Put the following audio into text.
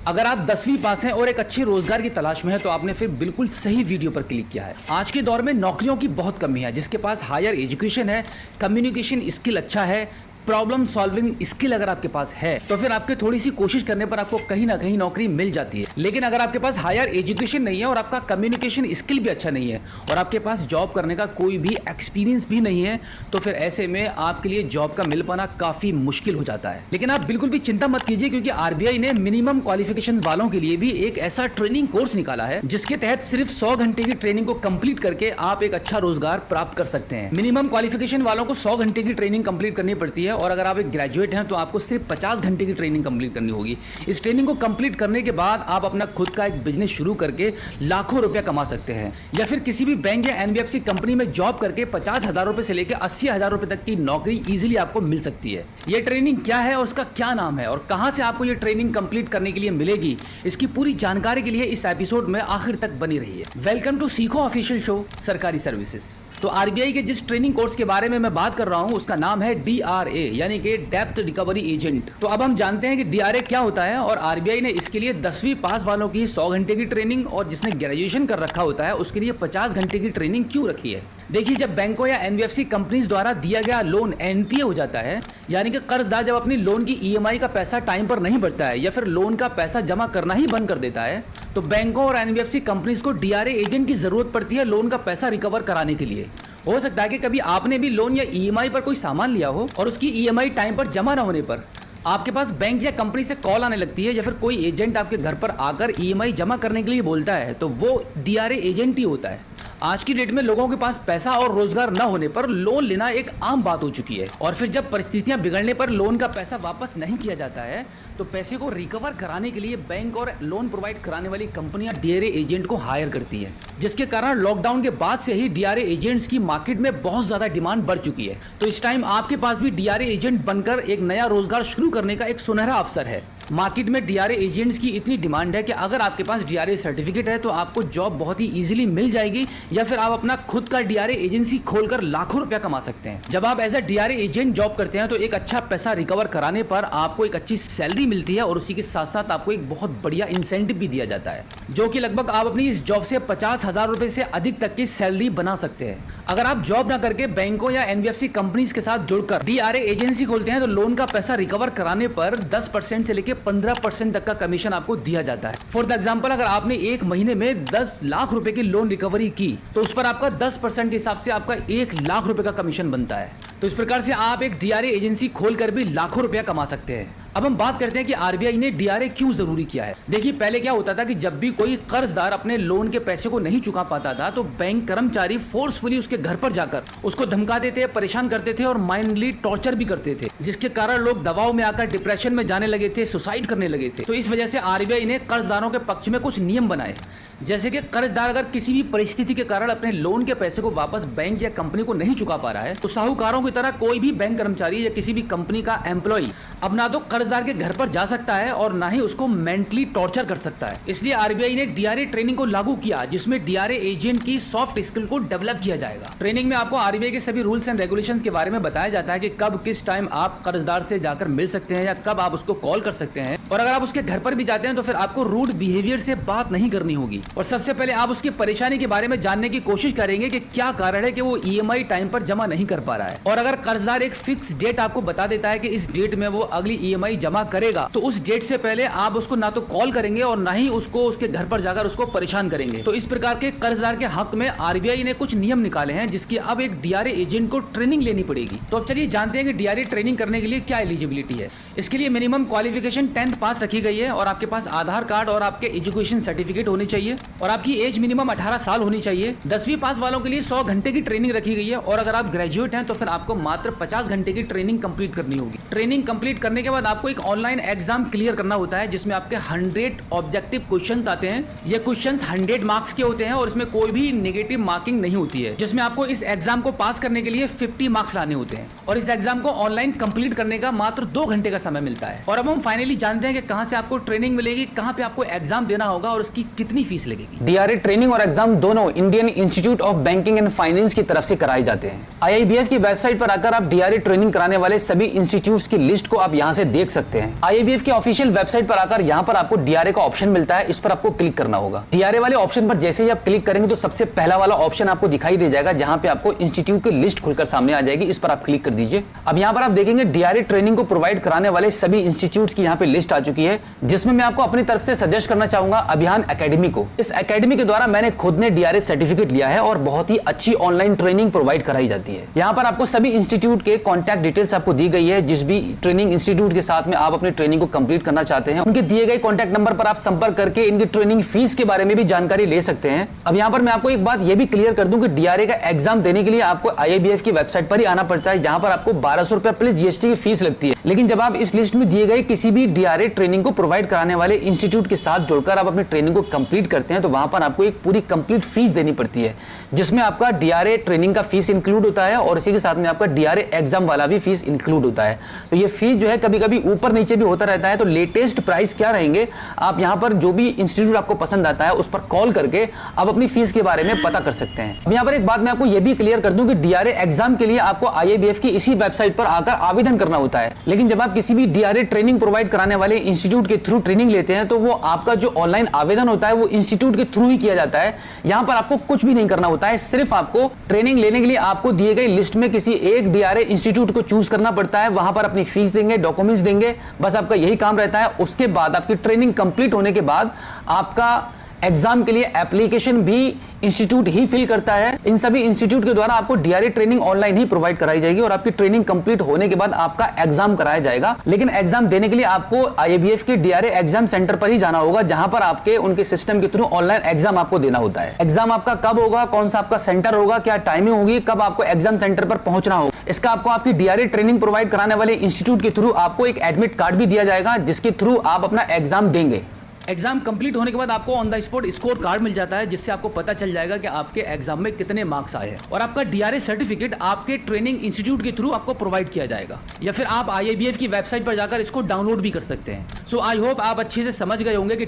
अगर आप 10वीं पास हैं और एक अच्छे रोजगार की तलाश में हैं तो आपने फिर बिल्कुल सही वीडियो पर क्लिक किया है। आज के दौर में नौकरियों की बहुत कमी है। जिसके पास हायर एजुकेशन है, कम्युनिकेशन स्किल अच्छा है, प्रॉब्लम सॉल्विंग स्किल अगर आपके पास है तो फिर आपके थोड़ी सी कोशिश करने पर आपको कहीं ना कहीं नौकरी मिल जाती है। लेकिन अगर आपके पास हायर एजुकेशन नहीं है और आपका कम्युनिकेशन स्किल भी अच्छा नहीं है और आपके पास जॉब करने का कोई भी एक्सपीरियंस भी नहीं है तो फिर ऐसे में आपके लिए जॉब का मिल पाना काफी मुश्किल हो जाता है। लेकिन आप बिल्कुल भी चिंता मत कीजिए, क्योंकि आरबीआई ने मिनिमम क्वालिफिकेशन वालों के लिए भी एक ऐसा ट्रेनिंग कोर्स निकाला है जिसके तहत सिर्फ 100 घंटे की ट्रेनिंग को कंप्लीट करके आप एक अच्छा रोजगार प्राप्त कर सकते हैं। मिनिमम क्वालिफिकेशन वालों को 100 घंटे की ट्रेनिंग कंप्लीट करनी पड़ती है और अगर आप एक ग्रेजुएट हैं तो आपको सिर्फ 50 घंटे की ट्रेनिंग कंप्लीट करनी होगी। इस ट्रेनिंग को कंप्लीट करने के बाद आप अपना खुद का एक बिजनेस शुरू करके लाखों रुपया कमा सकते हैं, या फिर किसी भी बैंक या एनबीएफसी कंपनी में जॉब करके 50,000 रुपए से लेकर 80,000 रुपए तक की नौकरी इजीली आपको मिल सकती है। यह ट्रेनिंग क्या है और उसका क्या नाम है और कहां से आपको यह ट्रेनिंग कंप्लीट करने के लिए मिलेगी, इसकी पूरी जानकारी के लिए इस एपिसोड में आखिर तक बनी रहिए। वेलकम टू सीखो ऑफिशियल शो सरकारी सर्विसेज। तो आरबीआई के जिस ट्रेनिंग कोर्स के बारे में मैं बात कर रहा हूं उसका नाम है डीआरए, यानी कि डेप्थ रिकवरी एजेंट। तो अब हम जानते हैं कि डीआरए क्या होता है और आरबीआई ने इसके लिए 10वीं पास वालों की 100 घंटे की ट्रेनिंग और जिसने ग्रेजुएशन कर रखा होता है उसके लिए 50 घंटे की ट्रेनिंग क्यों रखी है। देखिए, जब बैंकों या एनबीएफसी कंपनीज द्वारा दिया गया लोन एनपीए हो जाता है, यानी कि कर्जदार जब अपनी लोन की ईएमआई का पैसा टाइम पर नहीं भरता है या फिर लोन का पैसा जमा करना ही बंद कर देता है, तो बैंकों और एनबीएफसी कंपनीज को डीआरए एजेंट की जरूरत पड़ती है लोन का पैसा रिकवर कराने के लिए। हो सकता है कि कभी आपने भी लोन या ईएमआई पर कोई सामान लिया हो और उसकी ईएमआई टाइम पर जमा न होने पर आपके पास बैंक या कंपनी से कॉल आने लगती है या फिर कोई एजेंट आपके घर पर आकर ईएमआई जमा करने के लिए बोलता है, तो वो डीआरए एजेंट ही होता है। आज की डेट में लोगों के पास पैसा और रोजगार न होने पर लोन लेना एक आम बात हो चुकी है और फिर जब परिस्थितियां बिगड़ने पर लोन का पैसा वापस नहीं किया जाता है तो पैसे को रिकवर कराने के लिए बैंक और लोन प्रोवाइड कराने वाली कंपनियां डीआरए एजेंट को हायर करती है, जिसके कारण लॉकडाउन के बाद से ही डीआरए एजेंट्स की मार्केट में बहुत ज्यादा डिमांड बढ़ चुकी है। तो इस टाइम आपके पास भी डीआरए एजेंट बनकर एक नया रोजगार शुरू करने का एक सुनहरा अवसर है। मार्केट में डीआरए एजेंट्स की इतनी डिमांड है कि अगर आपके पास डीआरए सर्टिफिकेट है तो आपको जॉब बहुत ही इजीली मिल जाएगी, या फिर आप अपना खुद का डीआरए एजेंसी खोलकर लाखों रुपया कमा सकते हैं। जब आप as a DRA agent job करते हैं तो एक अच्छा पैसा रिकवर कराने पर आपको एक अच्छी सैलरी मिलती है और उसी के साथ साथ आपको एक बहुत बढ़िया इंसेंटिव भी दिया जाता है, जो कि लगभग आप अपनी इस जॉब से 50,000 रुपए से अधिक तक की सैलरी बना सकते हैं। अगर आप जॉब ना करके बैंकों या एनबीएफसी कंपनीज के साथ जुड़कर डीआरए एजेंसी खोलते हैं तो लोन का पैसा रिकवर कराने पर 10% से लेकर 15% तक का कमीशन आपको दिया जाता है। फॉर द एग्जांपल, अगर आपने एक महीने में 10 लाख रुपए की लोन रिकवरी की तो उस पर आपका 10% के हिसाब से आपका 1 लाख रुपए का कमीशन बनता है। तो इस प्रकार से आप एक डीआरए एजेंसी खोलकर भी लाखों रुपया कमा सकते हैं। अब हम बात करते हैं कि आरबीआई ने डीआरए क्यों जरूरी किया है। देखिए, पहले क्या होता था कि जब भी कोई कर्जदार अपने लोन के पैसे को नहीं चुका पाता था तो बैंक कर्मचारी फोर्सफुली उसके घर पर जाकर उसको धमकाते थे, परेशान करते थे और माइंडली टॉर्चर भी करते थे, जिसके कारण लोग दबाव में आकर डिप्रेशन में जाने लगे थे, सुसाइड करने लगे थे। तो इस वजह से आरबीआई ने कर्जदारों के पक्ष में कुछ नियम बनाए, जैसे कि कर्जदार अगर किसी भी परिस्थिति के कारण अपने लोन के पैसे को वापस बैंक या कंपनी को नहीं चुका पा रहा है तो साहूकारों की तरह कोई भी बैंक कर्मचारी या किसी भी कंपनी का एम्प्लॉय अब ना तो कर्जदार के घर पर जा सकता है और ना ही उसको मेंटली टॉर्चर कर सकता है। इसलिए आरबीआई ने डीआरए ट्रेनिंग को लागू किया, जिसमें डीआरए एजेंट की सॉफ्ट स्किल को डेवलप किया जाएगा। ट्रेनिंग में आपको आरबीआई के सभी रूल्स एंड रेगुलेशंस के बारे में बताया जाता है कि कब किस टाइम आप कर्जदार से जाकर मिल सकते हैं या कब आप उसको कॉल कर सकते हैं, और अगर आप उसके घर पर भी जाते हैं तो फिर आपको रूड बिहेवियर से बात नहीं करनी होगी और सबसे पहले आप उसकी परेशानी के बारे में जानने की कोशिश करेंगे कि क्या कारण है कि वो ईएमआई टाइम पर जमा नहीं कर पा रहा है। और अगर कर्जदार एक फिक्स डेट आपको बता देता है कि इस डेट में वो अगली ईएमआई जमा करेगा तो उस डेट से पहले आप उसको ना तो कॉल करेंगे और ना ही उसको उसके घर पर जाकर उसको परेशान करेंगे। तो इस प्रकार के कर्जदार के हक में आरबीआई ने कुछ नियम निकाले हैं जिसकी अब एक डीआरए एजेंट को ट्रेनिंग लेनी पड़ेगी। तो अब चलिए जानते हैं कि डीआरए ट्रेनिंग करने के लिए क्या एलिजिबिलिटी है। इसके लिए मिनिमम क्वालिफिकेशन 10th पास रखी गई है और आपके पास आधार कार्ड और आपके एजुकेशन सर्टिफिकेट होने चाहिए और आपकी एज मिनिमम 18 साल होनी चाहिए। 10वीं पास वालों के लिए 100 घंटे की ट्रेनिंग रखी गई है और अगर आप ग्रेजुएट हैं तो फिर आपको मात्र 50 घंटे की ट्रेनिंग कंप्लीट करनी होगी। ट्रेनिंग कंप्लीट करने के बाद आपको एक ऑनलाइन एग्जाम क्लियर करना होता है जिसमें आपके 100 ऑब्जेक्टिव क्वेश्चंस आते हैं। ये क्वेश्चंस 100 मार्क्स के होते हैं और इसमें कोई भी नेगेटिव मार्किंग नहीं होती है, जिसमें आपको इस एग्जाम को पास करने के लिए 50 मार्क्स लाने होते हैं और इस एग्जाम को ऑनलाइन कंप्लीट करने का मात्र 2 घंटे का समय मिलता है। और अब हम फाइनली जानते हैं कि कहां से आपको ट्रेनिंग मिलेगी, कहां पे आपको एग्जाम देना होगा और उसकी कितनी फीस लगेगी। डीआरए ट्रेनिंग और एग्जाम दोनों Indian institute of banking and finance की तरफ से कराए जाते हैं। आईआईबीएफ की वेबसाइट पर आकर आप डीआरए ट्रेनिंग कराने वाले सभी इंस्टीट्यूट्स की लिस्ट को आप यहां से देख सकते हैं। आईआईबीएफ की ऑफिशियल वेबसाइट पर आकर यहां पर आपको डीआरए का ऑप्शन मिलता है, इस पर आपको क्लिक करना होगा। डीआरए वाले ऑप्शन पर जैसे ही आप क्लिक करेंगे तो सबसे पहला वाला ऑप्शन आपको दिखाई दे जाएगा, जहां पे आपको इंस्टीट्यूट की लिस्ट खुलकर सामने आ जाएगी। इस पर आप क्लिक कर दीजिए। अब यहां पर आप देखेंगे डीआरए ट्रेनिंग को प्रोवाइड कराने वाले सभी इंस्टीट्यूट्स की यहां पे लिस्ट आ चुकी है, जिसमें मैं आपको अपनी तरफ से सजेस्ट करना चाहूंगा अभियान एकेडमी को। इस एकेडमी के द्वारा मैंने खुद ने डीआरए सर्टिफिकेट लिया है और बहुत ही अच्छी ऑनलाइन ट्रेनिंग प्रोवाइड कराई जाती है। यहां पर आपको सभी इंस्टीट्यूट के कॉन्टैक्ट डिटेल्स आपको दी गई है। जिस भी ट्रेनिंग इंस्टीट्यूट के साथ में आप अपनी ट्रेनिंग को कंप्लीट करना चाहते हैं, उनके दिए गए कॉन्टैक्ट नंबर पर आप संपर्क करके इनकी ट्रेनिंग फीस के बारे में भी जानकारी ले सकते हैं। अब यहां पर मैं आपको एक बात यह भी क्लियर कर दूं कि डीआरए का एग्जाम देने के लिए आपको आईआईबीएफ की वेबसाइट पर ही आना पड़ता है, जहां पर आपको 1200 रुपए प्लस जीएसटी की फीस लगती है। लेकिन जब आप इस लिस्ट में दिए गए किसी भी डीआरए ट्रेनिंग को प्रोवाइड कराने वाले इंस्टीट्यूट के साथ जुड़कर आप अपनी ट्रेनिंग को कंप्लीट करते हैं, तो वहां पर आपको एक पूरी कंप्लीट फीस देनी पड़ती है, जिसमें आपका डीआरए ट्रेनिंग का फीस इंक्लूड होता है और इसी के साथ में आपका डीआरए एग्जाम वाला भी फीस इंक्लूड होता है। तो ये फीस जो है कभी कभी ऊपर नीचे भी होता रहता है। तो लेटेस्ट प्राइस क्या रहेंगे, आप यहां पर जो भी इंस्टीट्यूट आपको पसंद आता है उस पर कॉल करके आप अपनी फीस के बारे में पता कर सकते हैं। अब यहां पर एक बात मैं आपको यह भी क्लियर कर दूं कि डीआरए एग्जाम के लिए आपको आईआईबीएफ की इसी वेबसाइट पर आकर आवेदन करना होता है। लेकिन जब आप किसी भी डीआरए ट्रेनिंग प्रोवाइड कराने वाले इंस्टीट्यूट के थ्रू ट्रेनिंग लेते हैं, तो वो आपका जो ऑनलाइन आवेदन होता है वो इंस्टीट्यूट के थ्रू ही किया जाता है। यहां पर आपको कुछ भी नहीं करना होता है, सिर्फ आपको ट्रेनिंग लेने के लिए आपको दिए गए लिस्ट में किसी एक डीआरए इंस्टीट्यूट को चूज करना पड़ता है। वहां पर अपनी फीस देंगे, डॉक्यूमेंट्स देंगे, बस आपका यही काम रहता है। उसके बाद आपकी ट्रेनिंग कंप्लीट होने के बाद आपका एग्जाम के लिए एप्लीकेशन भी इंस्टीट्यूट ही फिल करता है। इन सभी इंस्टीट्यूट के द्वारा आपको डीआरए ट्रेनिंग ऑनलाइन ही प्रोवाइड कराई जाएगी और आपकी ट्रेनिंग कंप्लीट होने के बाद आपका एग्जाम कराया जाएगा। लेकिन एग्जाम देने के लिए आपको आईआईबीएफ के डीआरए एग्जाम सेंटर पर ही जाना होगा, जहां पर आपके उनके सिस्टम के थ्रू ऑनलाइन एग्जाम आपको देना होता है। एग्जाम आपका कब होगा, कौन सा आपका सेंटर होगा, क्या टाइमिंग होगी, कब आपको एग्जाम सेंटर पर पहुंचना होगा, इसका आपको आपकी डीआरए ट्रेनिंग प्रोवाइड कराने वाले इंस्टीट्यूट के थ्रू आपको एक एडमिट कार्ड भी दिया जाएगा, जिसके थ्रू आप अपना एग्जाम देंगे। एग्जाम कंप्लीट होने के बाद आपको on the spot score card मिल जाता है, जिससे आपको पता चल जाएगा कि आपके एग्जाम में कितने मार्क्स आए हैं। और आपका डीआरए सर्टिफिकेट आपके ट्रेनिंग इंस्टीट्यूट के थ्रू आपको प्रोवाइड किया जाएगा, या फिर आप आईआईबीएफ की वेबसाइट पर जाकर इसको डाउनलोड भी कर सकते हैं। सो आई होप आप अच्छे से समझ गए होंगे कि